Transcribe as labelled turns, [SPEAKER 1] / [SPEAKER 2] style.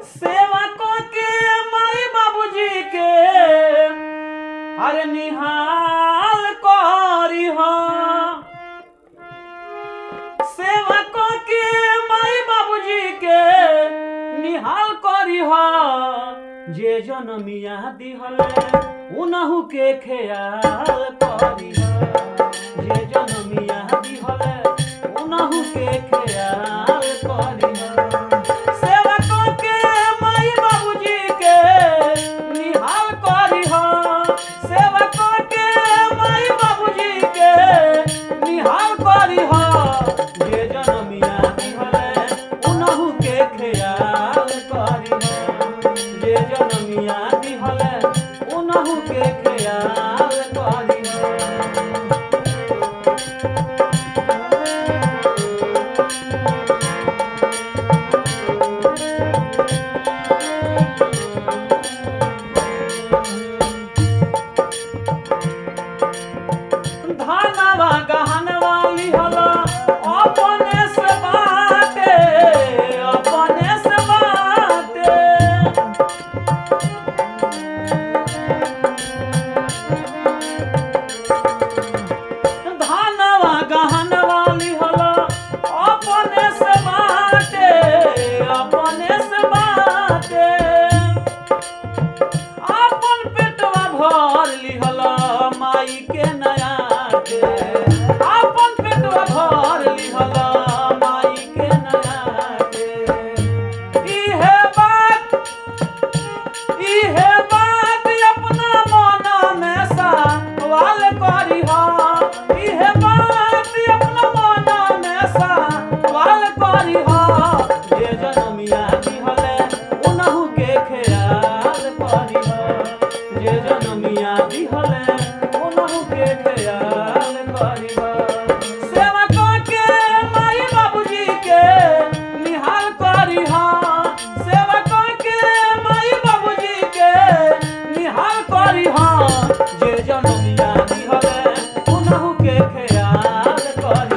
[SPEAKER 1] सेवा को के माई बाबूजी के अरे निहाल करी हो। सेवा को के माई बाबूजी के निहाल करी हो। जे जनमिया दिहले उनहु के ख्याल करी हो। जे जनमिया दिहले उनहु के ख्याल करी हो। सेवा को के माई बाबूजी के निहाल करी हो। सेवा को के माई बाबूजी के निहाल करी हो। जे जनमिया दिहले उनहु के ख्याल करी हो। जे जनमिया दिहले उनहु के ख्याल करी हो। धनवा गहनवा लिहला अपने से बाटे, अपने से बाटे। धनवा गहनवा लिहला अपने से बाटे, अपने से बाटे। अपन पेटवा भर लिहला माई के नया के। अपन पेटवा भर लिहला माई के नया के। इहे बात अपना मन में सवाल करी हो। इहे बात अपना मन में सवाल करी हो। जे जनमिया दिहले उनहु के ख्याल करी हो। जे जनमिया दिहले उनहु के ख्याल करी हो। सेवा को के माई बाबूजी के निहाल करी हो। सेवा को के माई बाबूजी के निहाल करी हो। जे जनमिया दिहले उनहु के ख्याल करी